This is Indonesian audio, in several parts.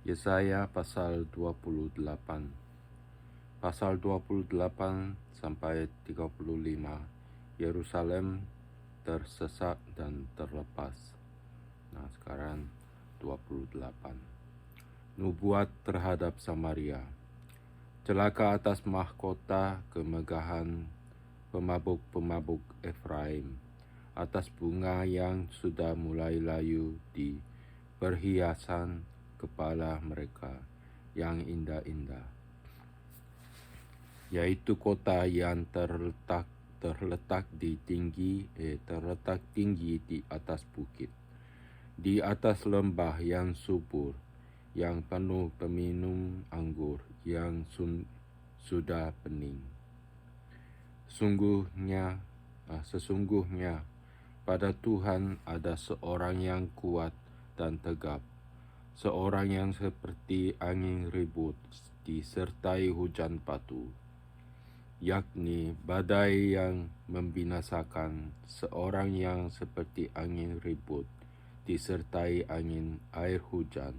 Yesaya pasal 28. Pasal 28 sampai 35. Yerusalem tersesat dan terlepas. Nah, sekarang 28. Nubuat terhadap Samaria. Celaka atas mahkota kemegahan pemabuk-pemabuk Efraim, atas bunga yang sudah mulai layu di perhiasan kepala mereka yang indah-indah, yaitu kota yang terletak tinggi di atas bukit, di atas lembah yang subur, yang penuh peminum anggur yang sudah bening. Sesungguhnya pada Tuhan ada seorang yang kuat dan tegap, seorang yang seperti angin ribut disertai hujan batu, yakni badai yang membinasakan, seorang yang seperti angin ribut disertai angin air hujan,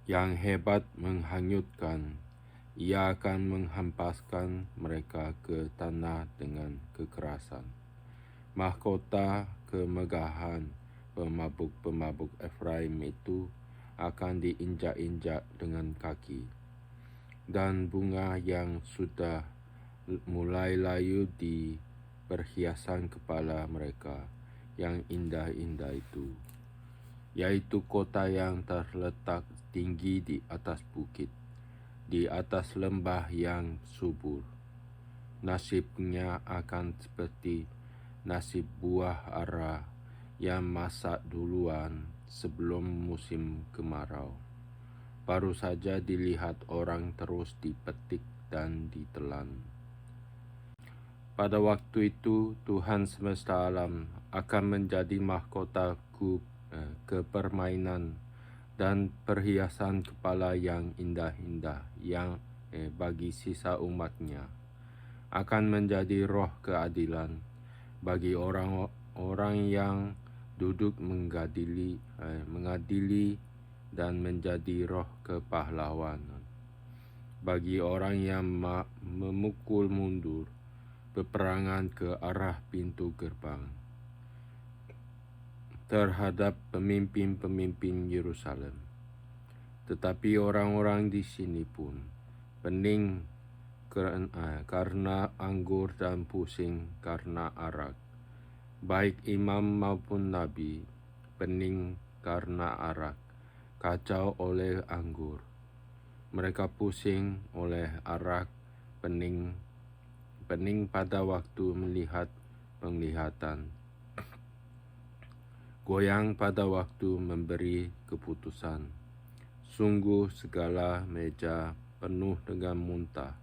yang hebat menghanyutkan. Ia akan menghempaskan mereka ke tanah dengan kekerasan. Mahkota kemegahan pemabuk-pemabuk Efraim itu akan diinjak-injak dengan kaki, dan bunga yang sudah mulai layu di perhiasan kepala mereka yang indah-indah itu, yaitu kota yang terletak tinggi di atas bukit, di atas lembah yang subur. Nasibnya akan seperti nasib buah ara yang masak duluan sebelum musim kemarau. Baru saja dilihat orang terus dipetik dan ditelan. Pada waktu itu Tuhan semesta alam akan menjadi mahkota kepermainan dan perhiasan kepala yang indah-indah yang bagi sisa umatnya, akan menjadi roh keadilan bagi orang-orang yang duduk mengadili dan menjadi roh kepahlawanan bagi orang yang memukul mundur peperangan ke arah pintu gerbang terhadap pemimpin-pemimpin Yerusalem. Tetapi orang-orang di sini pun pening karena anggur dan pusing karena arak. Baik imam maupun nabi pening karena arak, kacau oleh anggur. Mereka pusing oleh arak, pening pada waktu melihat penglihatan, goyang pada waktu memberi keputusan. Sungguh segala meja penuh dengan muntah,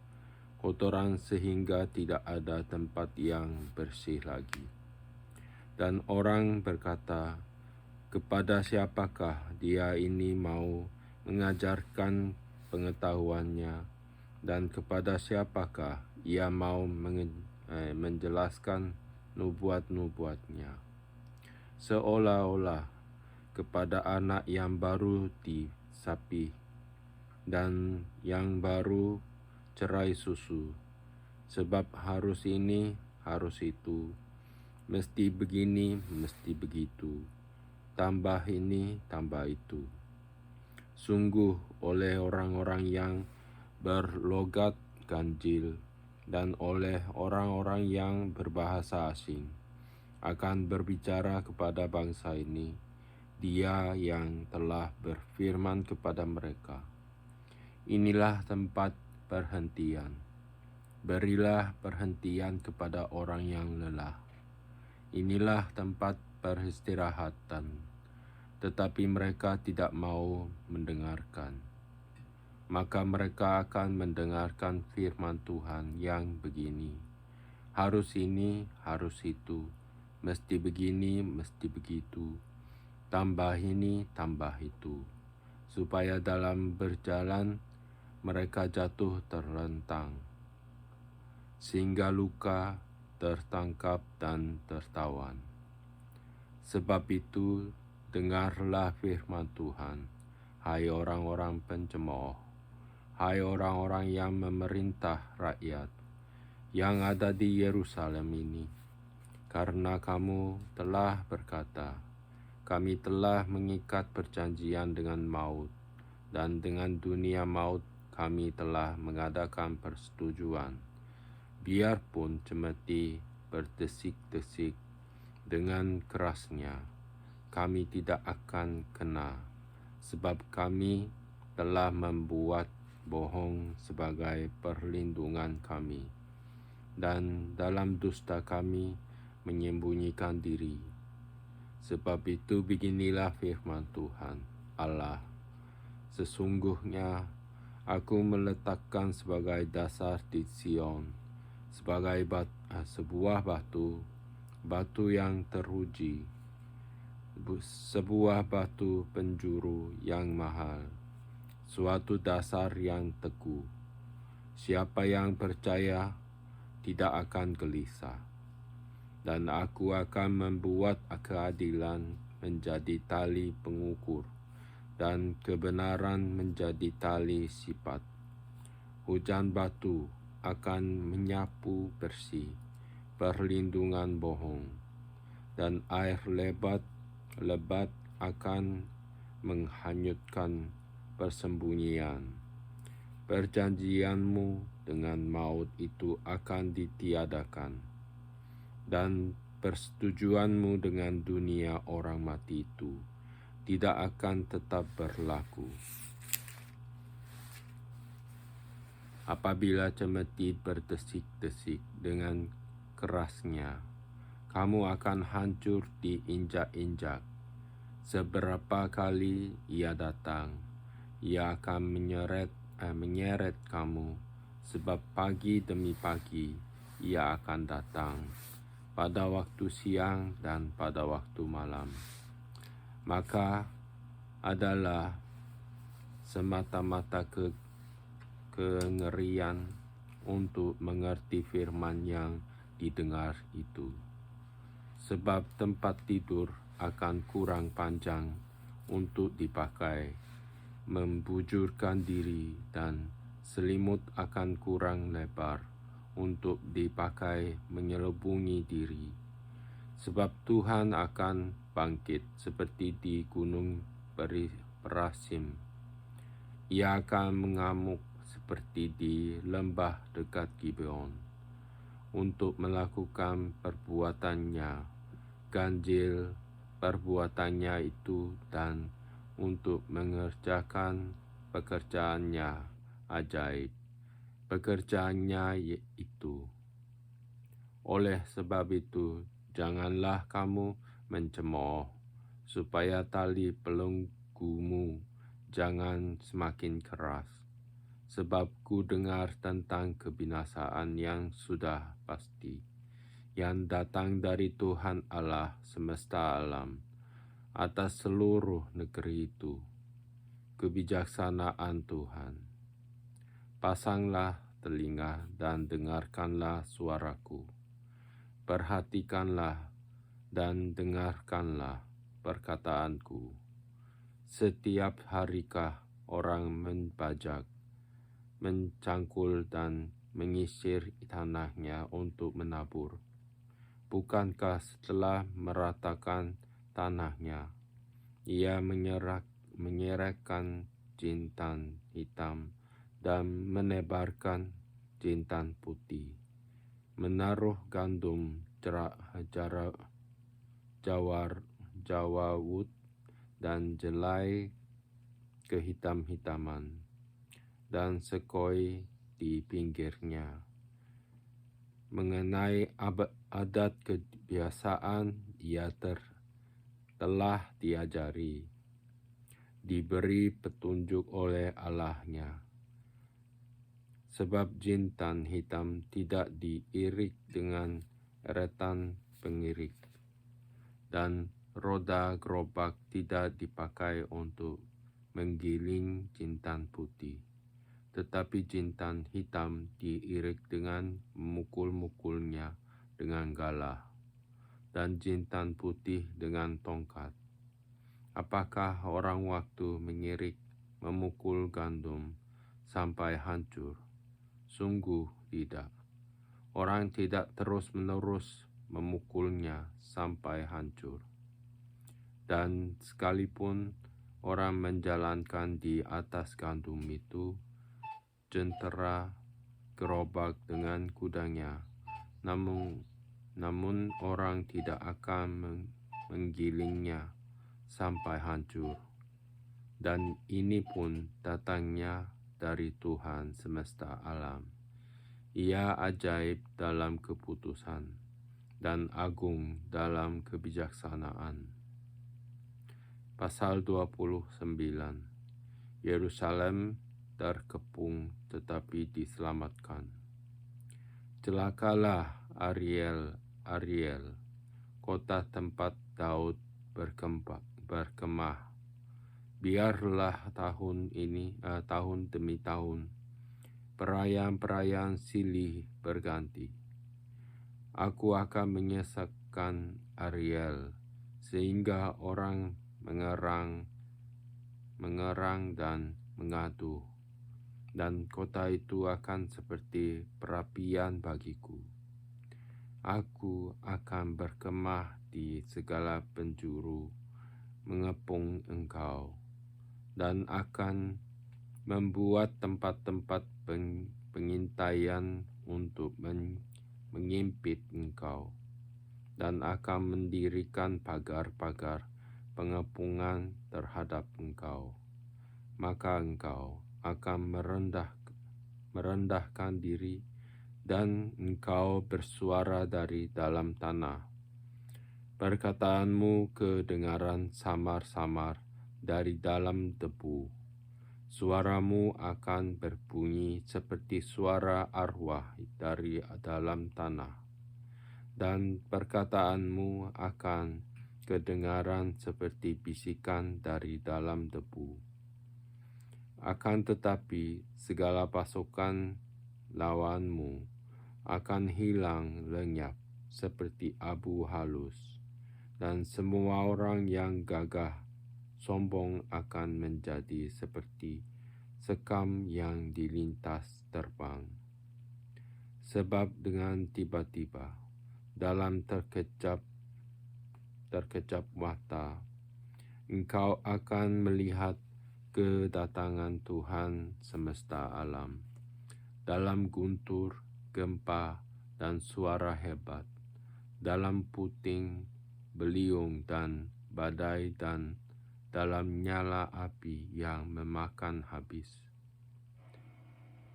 kotoran sehingga tidak ada tempat yang bersih lagi. Dan orang berkata, kepada siapakah dia ini mau mengajarkan pengetahuannya, dan kepada siapakah ia mau menjelaskan nubuat-nubuatnya. Seolah-olah kepada anak yang baru disapi dan yang baru cerai susu, sebab harus ini, harus itu, mesti begini, mesti begitu, tambah ini, tambah itu. Sungguh oleh orang-orang yang berlogat ganjil dan oleh orang-orang yang berbahasa asing akan berbicara kepada bangsa ini, Dia yang telah berfirman kepada mereka, inilah tempat perhentian. Berilah perhentian kepada orang yang lelah. Inilah tempat peristirahatan. Tetapi mereka tidak mau mendengarkan. Maka mereka akan mendengarkan firman Tuhan yang begini, harus ini, harus itu, mesti begini, mesti begitu, tambah ini, tambah itu, supaya dalam berjalan mereka jatuh terlentang, sehingga luka, tertangkap, dan tertawan. Sebab itu dengarlah firman Tuhan, hai orang-orang pencemooh, hai orang-orang yang memerintah rakyat, yang ada di Yerusalem ini, karena kamu telah berkata, kami telah mengikat perjanjian dengan maut, dan dengan dunia maut kami telah mengadakan persetujuan. Biarpun cemeti berdesik-desik dengan kerasnya, kami tidak akan kena, sebab kami telah membuat bohong sebagai perlindungan kami, dan dalam dusta kami menyembunyikan diri. Sebab itu beginilah firman Tuhan Allah, sesungguhnya aku meletakkan sebagai dasar di Sion, sebagai sebuah batu yang teruji, sebuah batu penjuru yang mahal, suatu dasar yang teguh. Siapa yang percaya tidak akan gelisah. Dan aku akan membuat keadilan menjadi tali pengukur, dan kebenaran menjadi tali sipat. Hujan batu akan menyapu bersih perlindungan bohong, dan air lebat akan menghanyutkan persembunyian. Perjanjianmu dengan maut itu akan ditiadakan, dan persetujuanmu dengan dunia orang mati itu tidak akan tetap berlaku. Apabila cemeti berdesik-desik dengan kerasnya, kamu akan hancur diinjak-injak. Seberapa kali ia datang, ia akan menyeret kamu, sebab pagi demi pagi ia akan datang, pada waktu siang dan pada waktu malam. Maka adalah semata-mata kengerian untuk mengerti firman yang didengar itu. Sebab tempat tidur akan kurang panjang untuk dipakai, membujurkan diri, dan selimut akan kurang lebar untuk dipakai menyelubungi diri. Sebab Tuhan akan bangkit seperti di gunung Perasim. Ia akan mengamuk seperti di lembah dekat Gibeon, untuk melakukan perbuatannya, ganjil perbuatannya itu, dan untuk mengerjakan pekerjaannya ajaib, pekerjaannya itu. Oleh sebab itu, janganlah kamu mencemooh, supaya tali belenggumu jangan semakin keras. Sebab ku dengar tentang kebinasaan yang sudah pasti, yang datang dari Tuhan Allah semesta alam, atas seluruh negeri itu. Kebijaksanaan Tuhan. Pasanglah telinga dan dengarkanlah suaraku. Perhatikanlah dan dengarkanlah perkataanku. Setiap harikah orang membajak, mencangkul dan mengisir tanahnya untuk menabur? Bukankah setelah meratakan tanahnya, ia menyerahkan jintan hitam dan menebarkan jintan putih, menaruh gandum jawawut dan jelai kehitam-hitaman, dan sekoi di pinggirnya. Mengenai adat kebiasaan ia telah diajari, diberi petunjuk oleh Allahnya. Sebab jintan hitam tidak diirik dengan eretan pengirik, dan roda gerobak tidak dipakai untuk menggiling jintan putih. Tetapi jintan hitam diirik dengan memukul-mukulnya dengan galah, dan jintan putih dengan tongkat. Apakah orang waktu mengirik, memukul gandum sampai hancur? Sungguh tidak. Orang tidak terus-menerus memukulnya sampai hancur. Dan sekalipun orang menjalankan di atas gandum itu, jentera gerobak dengan kudanya, namun orang tidak akan menggilingnya sampai hancur. Dan ini pun datangnya dari Tuhan semesta alam. Ia ajaib dalam keputusan dan agung dalam kebijaksanaan. Pasal 29. Yerusalem terkepung tetapi diselamatkan. Celakalah Ariel, kota tempat Daud berkemah. Biarlah tahun demi tahun perayaan silih berganti. Aku akan menyesatkan Ariel sehingga orang mengerang dan mengadu, dan kota itu akan seperti perapian bagiku. Aku akan berkemah di segala penjuru, mengepung engkau, dan akan membuat tempat-tempat pengintaian untuk mengimpit engkau, dan akan mendirikan pagar-pagar pengepungan terhadap engkau. Maka engkau akan merendahkan diri, dan engkau bersuara dari dalam tanah. Perkataanmu kedengaran samar-samar dari dalam debu. Suaramu akan berbunyi seperti suara arwah dari dalam tanah, dan perkataanmu akan kedengaran seperti bisikan dari dalam debu. Akan tetapi segala pasukan lawanmu akan hilang lenyap seperti abu halus, dan semua orang yang gagah sombong akan menjadi seperti sekam yang dilintas terbang. Sebab dengan tiba-tiba, dalam terkejap mata, engkau akan melihat kedatangan Tuhan semesta alam, dalam guntur, gempa, dan suara hebat, dalam puting, beliung, dan badai, dan dalam nyala api yang memakan habis.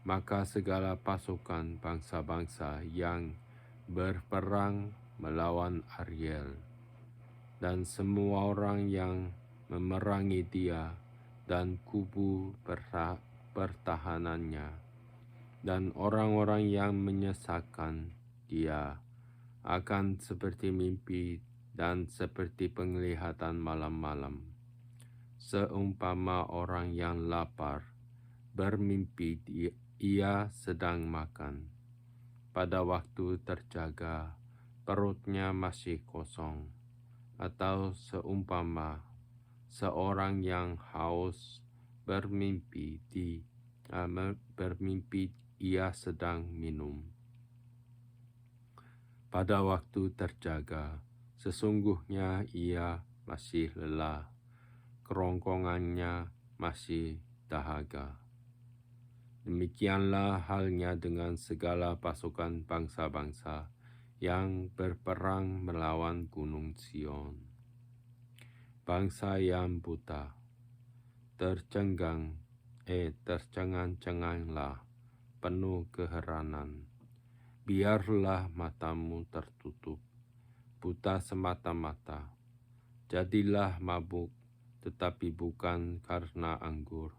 Maka segala pasukan bangsa-bangsa yang berperang melawan Ariel, dan semua orang yang memerangi dia, dan kubu pertahanannya, dan orang-orang yang menyesatkan dia, akan seperti mimpi dan seperti penglihatan malam-malam. Seumpama orang yang lapar bermimpi ia sedang makan. Pada waktu terjaga, perutnya masih kosong. Atau seumpama seorang yang haus bermimpi ia sedang minum. Pada waktu terjaga, sesungguhnya ia masih lelah, kerongkongannya masih dahaga. Demikianlah halnya dengan segala pasukan bangsa-bangsa yang berperang melawan Gunung Sion. Bangsa yang buta, tercengang-cenganglah, penuh keheranan. Biarlah matamu tertutup, buta semata-mata. Jadilah mabuk, tetapi bukan karena anggur.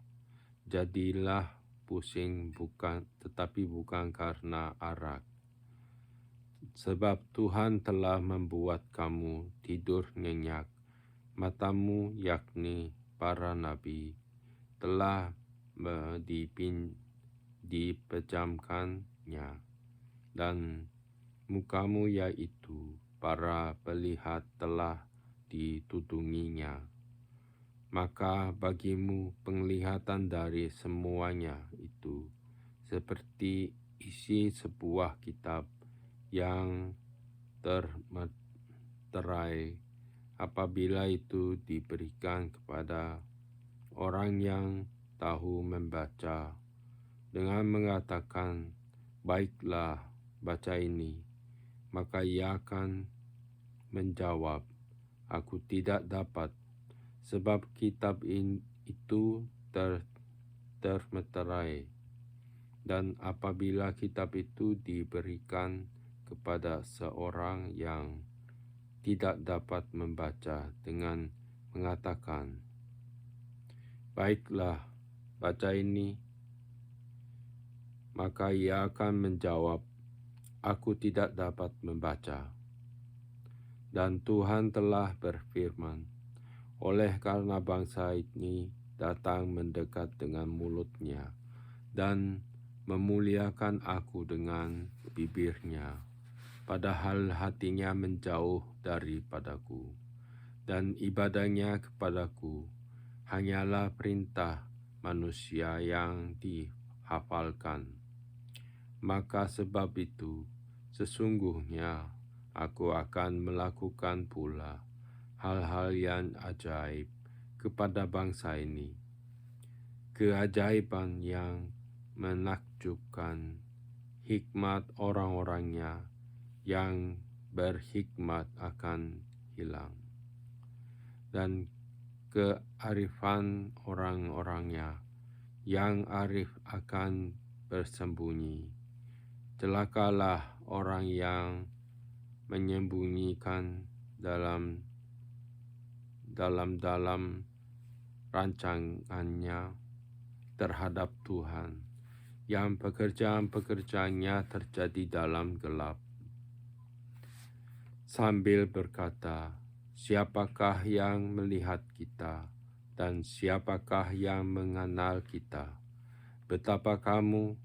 Jadilah pusing, tetapi bukan karena arak. Sebab Tuhan telah membuat kamu tidur nyenyak. Matamu, yakni para nabi, telah dipejamkannya, dan mukamu, yaitu para pelihat, telah ditudunginya. maka bagimu penglihatan dari semuanya itu seperti isi sebuah kitab yang termeterai apabila itu diberikan kepada orang yang tahu membaca dengan mengatakan, "Baiklah, baca ini." Maka ia akan menjawab, "Aku tidak dapat, sebab kitab itu termeterai." Dan apabila kitab itu diberikan kepada seorang yang tidak dapat membaca dengan mengatakan, "Baiklah, baca ini." Maka ia akan menjawab, "Aku tidak dapat membaca." Dan Tuhan telah berfirman, "Oleh karena bangsa ini datang mendekat dengan mulutnya dan memuliakan aku dengan bibirnya, padahal hatinya menjauh daripadaku, dan ibadahnya kepadaku hanyalah perintah manusia yang dihafalkan. Maka sebab itu, sesungguhnya aku akan melakukan pula hal-hal yang ajaib kepada bangsa ini, keajaiban yang menakjubkan. Hikmat orang-orangnya yang berhikmat akan hilang, dan kearifan orang-orangnya yang arif akan bersembunyi. Celakalah orang yang menyembunyikan dalam rancangannya terhadap Tuhan, yang pekerjaan-pekerjaannya terjadi dalam gelap, sambil berkata, "Siapakah yang melihat kita, dan siapakah yang mengenal kita?" Betapa kamu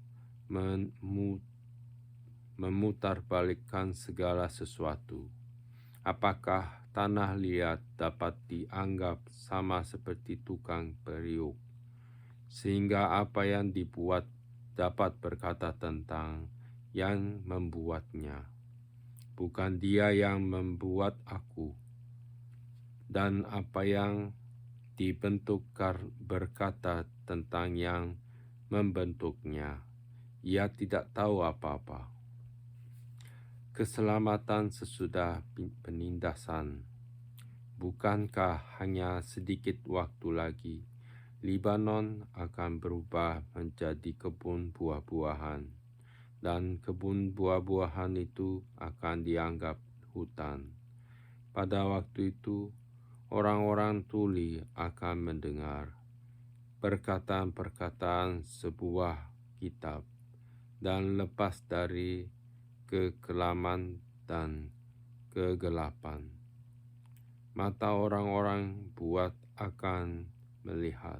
memutarbalikkan segala sesuatu. Apakah tanah liat dapat dianggap sama seperti tukang periuk, sehingga apa yang dibuat dapat berkata tentang yang membuatnya, "Bukan dia yang membuat aku," dan apa yang dibentuk berkata tentang yang membentuknya, "Ia tidak tahu apa-apa." Keselamatan sesudah penindasan. Bukankah hanya sedikit waktu lagi Libanon akan berubah menjadi kebun buah-buahan, dan kebun buah-buahan itu akan dianggap hutan. Pada waktu itu, orang-orang tuli akan mendengar perkataan-perkataan sebuah kitab dan lepas dari kekelaman dan kegelapan. Mata orang-orang buat akan melihat.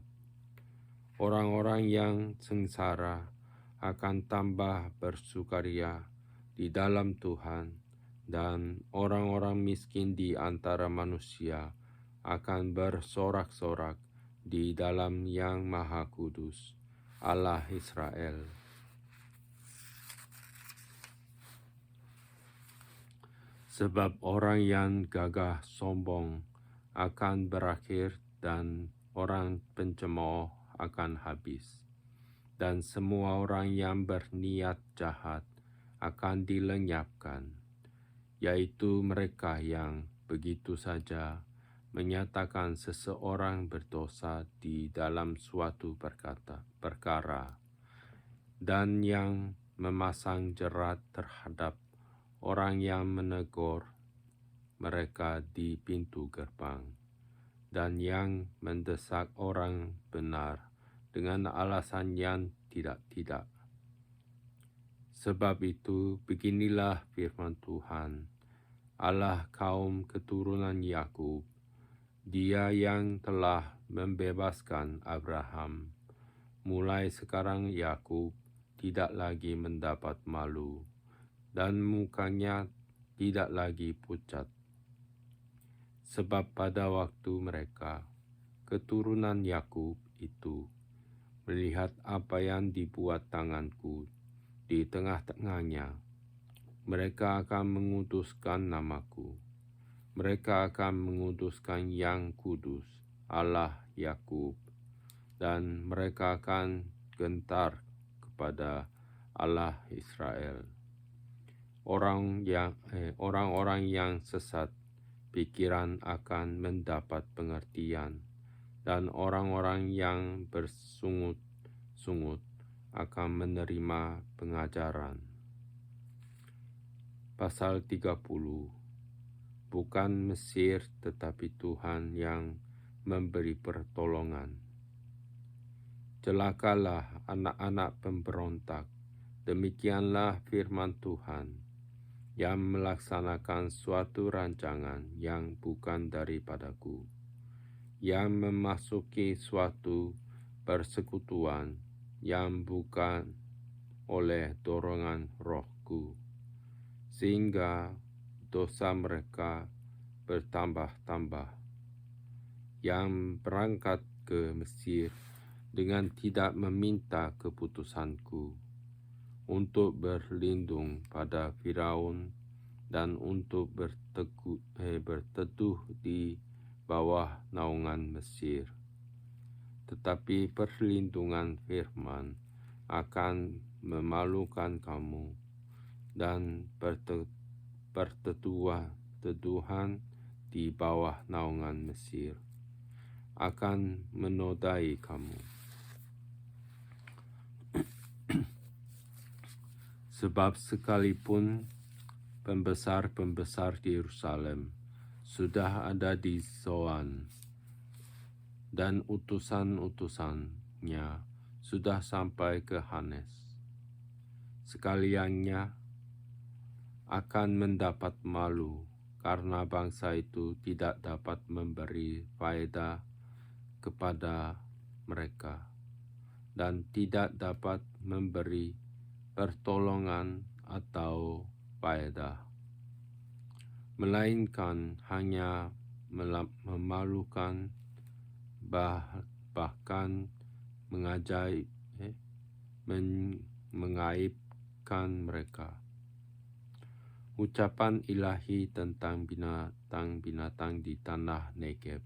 Orang-orang yang sengsara akan tambah bersukaria di dalam Tuhan, dan orang-orang miskin di antara manusia akan bersorak-sorak di dalam Yang Maha Kudus, Allah Israel. Sebab orang yang gagah sombong akan berakhir, dan orang pencemooh akan habis, dan semua orang yang berniat jahat akan dilenyapkan, yaitu mereka yang begitu saja menyatakan seseorang berdosa di dalam suatu perkara, dan yang memasang jerat terhadap orang yang menegur mereka di pintu gerbang, dan yang mendesak orang benar dengan alasan yang tidak. Sebab itu, beginilah firman Tuhan, Allah kaum keturunan Yakub, Dia yang telah membebaskan Abraham. Mulai sekarang Yakub tidak lagi mendapat malu, dan mukanya tidak lagi pucat. Sebab pada waktu mereka keturunan Yakub itu melihat apa yang dibuat tanganku di tengah-tengahnya, mereka akan mengutuskan namaku. Mereka akan mengutuskan Yang Kudus, Allah Yakub, dan mereka akan gentar kepada Allah Israel. Orang-orang yang sesat pikiran akan mendapat pengertian, dan orang-orang yang bersungut-sungut akan menerima pengajaran. Pasal 30. Bukan Mesir tetapi Tuhan yang memberi pertolongan. Celakalah anak-anak pemberontak, demikianlah firman Tuhan, yang melaksanakan suatu rancangan yang bukan daripadaku, yang memasuki suatu persekutuan yang bukan oleh dorongan rohku, sehingga dosa mereka bertambah-tambah, yang berangkat ke Mesir dengan tidak meminta keputusanku, untuk berlindung pada Firaun dan untuk berteduh di bawah naungan Mesir. Tetapi perlindungan firman akan memalukan kamu, dan perteduhan di bawah naungan Mesir akan menodai kamu. Sebab sekalipun pembesar-pembesar di Yerusalem sudah ada di Zoan, dan utusan-utusannya sudah sampai ke Hanes, sekaliannya akan mendapat malu karena bangsa itu tidak dapat memberi faedah kepada mereka, dan tidak dapat memberi pertolongan atau faedah, melainkan hanya memalukan, bahkan mengaibkan mereka. Ucapan ilahi tentang binatang-binatang di tanah Negeb,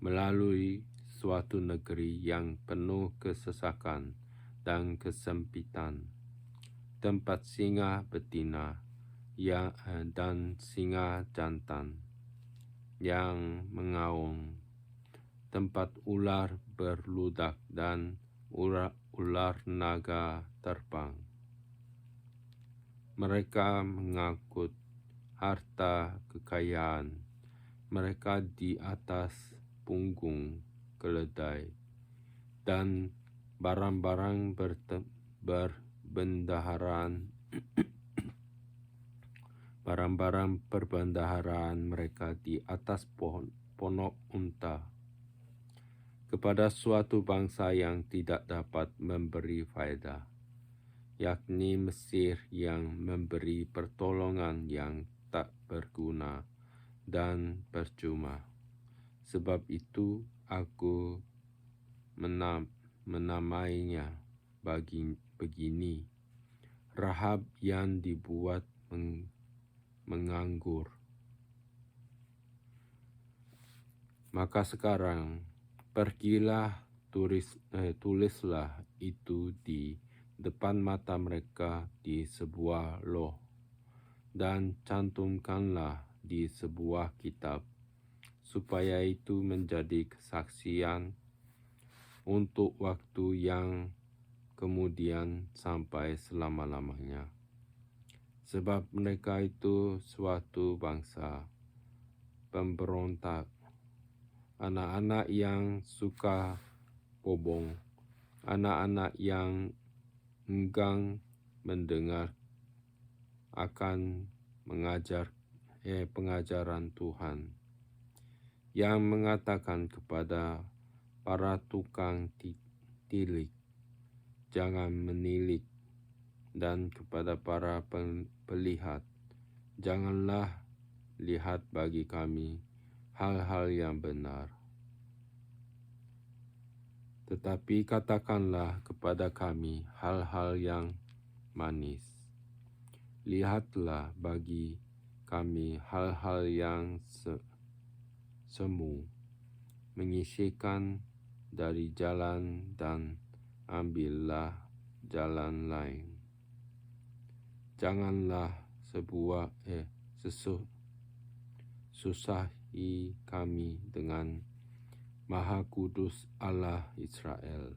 melalui suatu negeri yang penuh kesesakan dan kesempitan, tempat singa betina dan singa jantan yang mengaum, tempat ular berludak dan ular naga terbang. Mereka mengangkut harta kekayaan mereka di atas punggung keledai, dan barang-barang barang-barang perbendaharaan mereka di atas ponok unta, kepada suatu bangsa yang tidak dapat memberi faedah, yakni Mesir yang memberi pertolongan yang tak berguna dan percuma. Sebab itu aku menamainya begini, Rahab yang dibuat menganggur. Maka sekarang pergilah, tulislah itu di depan mata mereka di sebuah loh, dan cantumkanlah di sebuah kitab, supaya itu menjadi kesaksian untuk waktu yang kemudian sampai selama-lamanya. Sebab mereka itu suatu bangsa pemberontak, anak-anak yang suka bobong, anak-anak yang enggan mendengar akan pengajaran Tuhan, yang mengatakan kepada para tukang tilik, jangan menilik, dan kepada para pelihat, janganlah lihat bagi kami hal-hal yang benar. tetapi katakanlah kepada kami hal-hal yang manis. Lihatlah bagi kami hal-hal yang semu, menyisihkan dari jalan dan ambillah jalan lain. Janganlah susahi kami dengan Maha Kudus Allah Israel.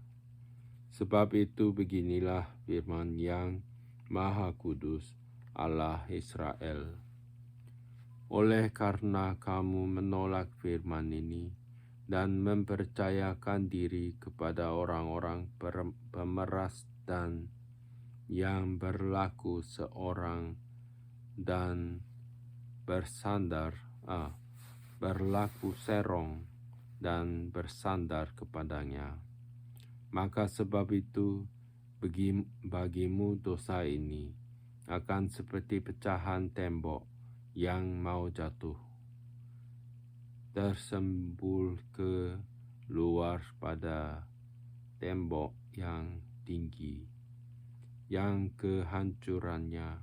Sebab itu beginilah firman yang Maha Kudus Allah Israel. Oleh karena kamu menolak firman ini dan mempercayakan diri kepada orang-orang pemeras dan yang berlaku seorang dan berlaku serong dan bersandar kepadanya, maka sebab itu bagimu dosa ini akan seperti pecahan tembok yang mau jatuh, tersembul ke luar pada tembok yang tinggi, yang kehancurannya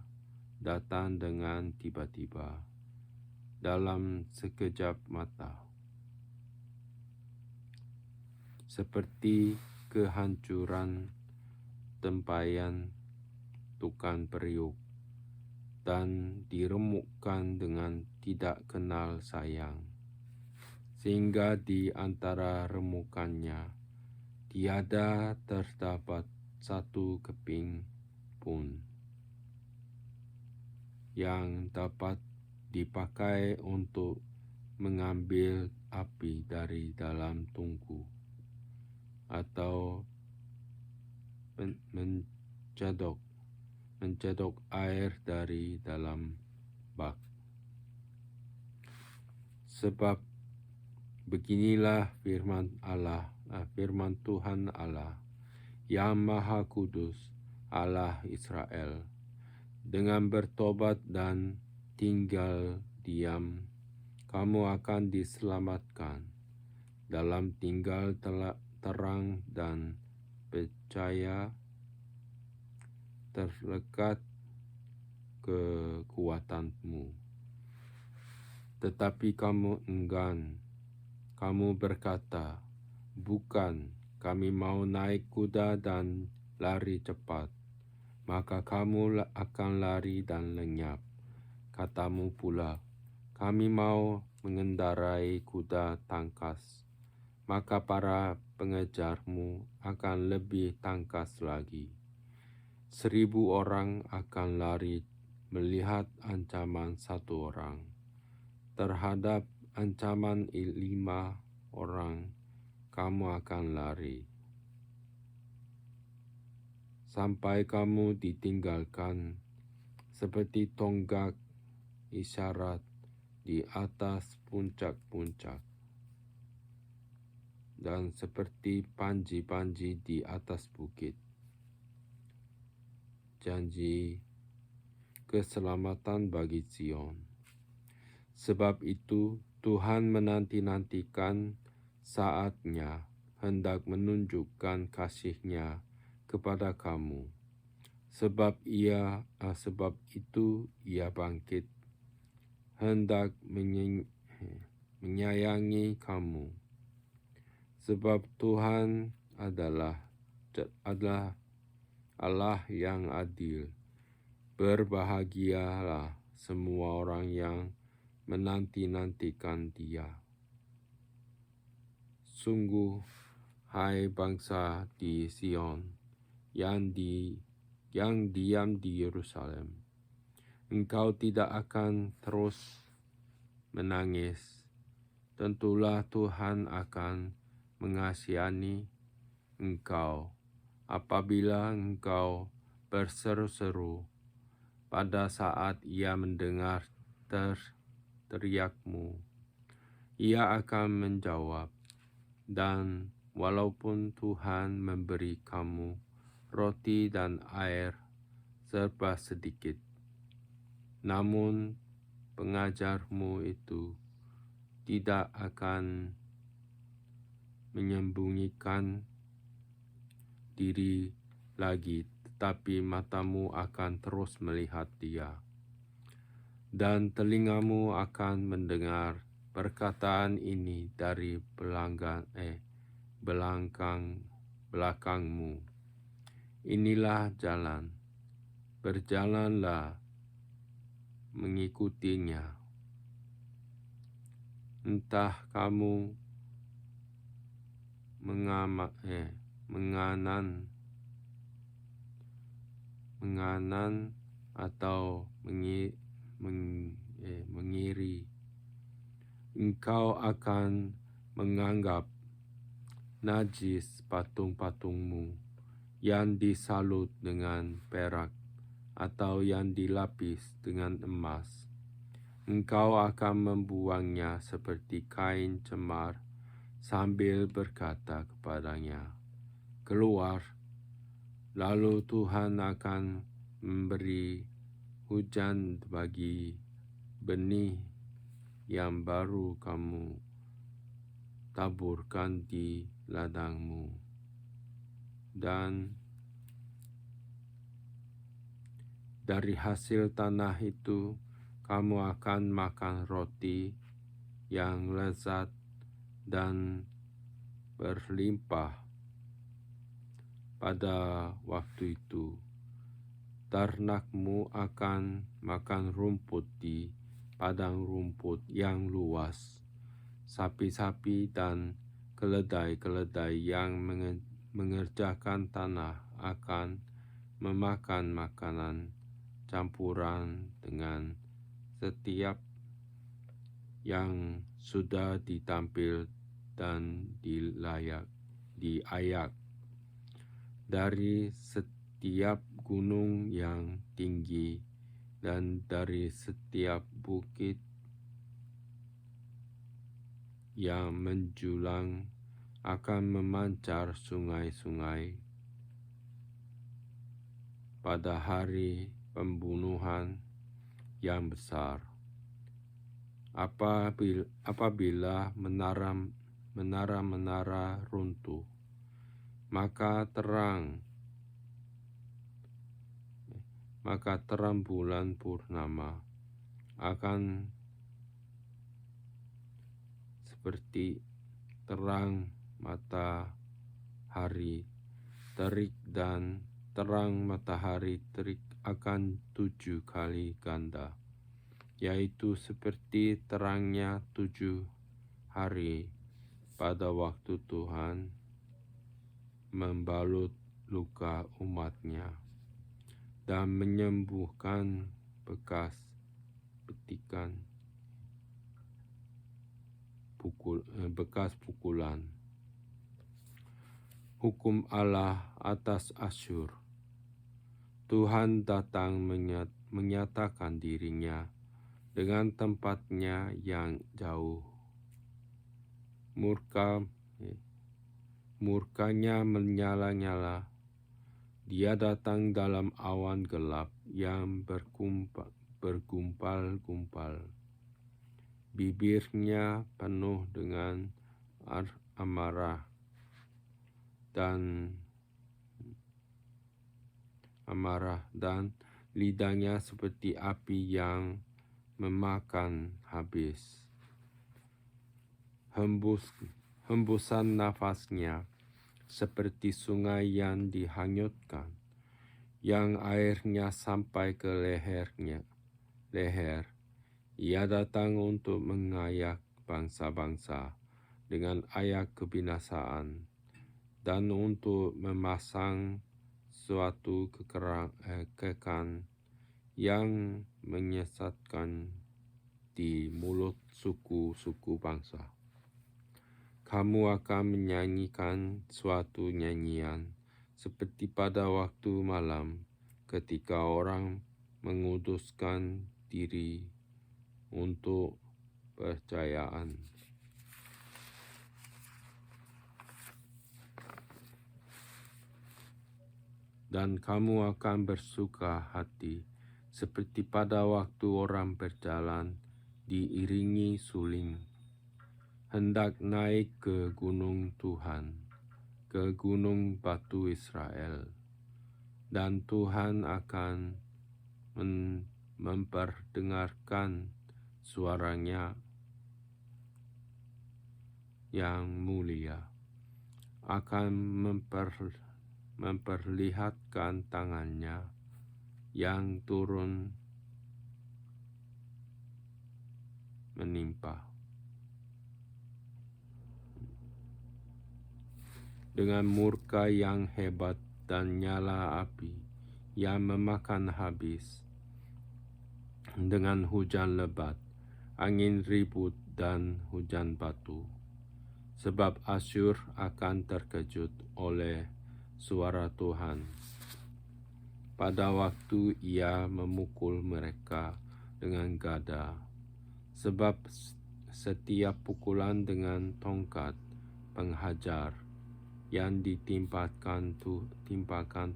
datang dengan tiba-tiba dalam sekejap mata, seperti kehancuran tempayan tukang periuk dan diremukkan dengan tidak kenal sayang, sehingga di antara remukannya tiada terdapat satu keping pun yang dapat dipakai untuk mengambil api dari dalam tungku atau mencedok air dari dalam bak. Sebab beginilah firman Tuhan Allah yang Maha Kudus Allah Israel. Dengan bertobat dan tinggal diam, kamu akan diselamatkan. Dalam tinggal terang dan percaya terlekat kekuatanmu. Tetapi kamu enggan, kamu berkata, bukan, kami mau naik kuda dan lari cepat. Maka kamu akan lari dan lenyap. Katamu pula, kami mau mengendarai kuda tangkas. Maka para pengejarmu akan lebih tangkas lagi. 1,000 orang akan lari melihat ancaman 1 orang. Terhadap ancaman 5 orang, kamu akan lari. Sampai kamu ditinggalkan seperti tonggak isyarat di atas puncak-puncak dan seperti panji-panji di atas bukit. Janji keselamatan bagi Sion. Sebab itu Tuhan menanti-nantikan saatnya hendak menunjukkan kasih-Nya kepada kamu. Sebab itu ia bangkit, hendak menyayangi kamu. Sebab Tuhan adalah Allah yang adil. Berbahagialah semua orang yang menanti-nantikan Dia. Sungguh, hai bangsa di Sion, yang diam di Yerusalem, engkau tidak akan terus menangis. Tentulah Tuhan akan mengasihani engkau apabila engkau berseru-seru pada saat Ia mendengar teriakmu. Ia akan menjawab, dan walaupun Tuhan memberi kamu roti dan air serba sedikit, namun pengajarmu itu tidak akan menyembunyikan diri lagi, tetapi matamu akan terus melihat Dia, dan telingamu akan mendengar perkataan ini dari belakangmu. Inilah jalan, berjalanlah mengikutinya. Entah kamu menganan atau mengiri, engkau akan menganggap najis patung-patungmu yang disalut dengan perak atau yang dilapis dengan emas. Engkau akan membuangnya seperti kain cemar sambil berkata kepadanya, "Keluar." Lalu Tuhan akan memberi hujan bagi benih yang baru kamu taburkan di ladangmu, dan dari hasil tanah itu kamu akan makan roti yang lezat dan berlimpah. Pada waktu itu, ternakmu akan makan rumput di padang rumput yang luas. Sapi-sapi dan keledai-keledai yang mengerjakan tanah akan memakan makanan campuran dengan setiap yang sudah ditampil dan diayak dari setiap gunung yang tinggi dan dari setiap bukit yang menjulang akan memancar sungai-sungai. Pada hari pembunuhan yang besar, apabila menara-menara runtuh, maka terang bulan purnama akan seperti terang matahari terik, dan terang matahari terik akan 7 kali ganda, yaitu seperti terangnya 7 hari pada waktu Tuhan membalut luka umatnya dan menyembuhkan bekas pukulan. Hukum Allah atas Asyur. Tuhan datang menyatakan dirinya dengan tempatnya yang jauh. Murkanya menyala-nyala. Dia datang dalam awan gelap yang bergumpal-gumpal. Bibirnya penuh dengan amarah dan lidahnya seperti api yang memakan habis. Hembusan nafasnya seperti sungai yang dihanyutkan, yang airnya sampai ke leher. Ia datang untuk mengayak bangsa-bangsa dengan ayak kebinasaan, dan untuk memasang suatu kekang yang menyesatkan di mulut suku-suku bangsa. Kamu akan menyanyikan suatu nyanyian seperti pada waktu malam, ketika orang menguduskan diri untuk percayaan. Dan kamu akan bersuka hati seperti pada waktu orang berjalan diiringi suling, hendak naik ke gunung Tuhan, ke gunung batu Israel, dan Tuhan akan memperdengarkan suaranya yang mulia, akan memperlihatkan tangannya yang turun menimpa. Dengan murka yang hebat dan nyala api yang memakan habis, dengan hujan lebat, angin ribut dan hujan batu. Sebab Asyur akan terkejut oleh suara Tuhan pada waktu ia memukul mereka dengan gada. Sebab setiap pukulan dengan tongkat penghajar yang ditimpakan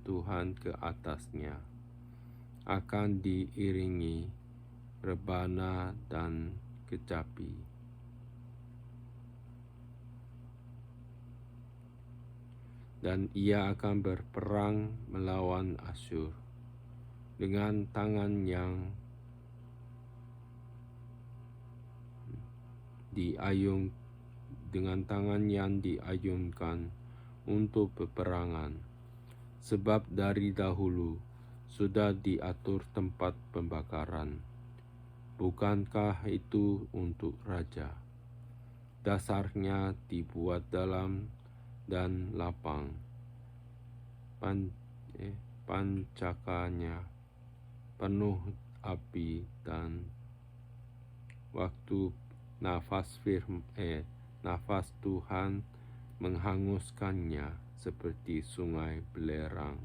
Tuhan ke atasnya akan diiringi rebana dan kecapi. Dan ia akan berperang melawan Asyur dengan tangan yang diayunkan untuk peperangan, sebab dari dahulu sudah diatur tempat pembakaran. Bukankah itu untuk raja? Dasarnya dibuat dalam dan lapang, pancakanya penuh api, dan waktu nafas Tuhan menghanguskannya seperti sungai belerang.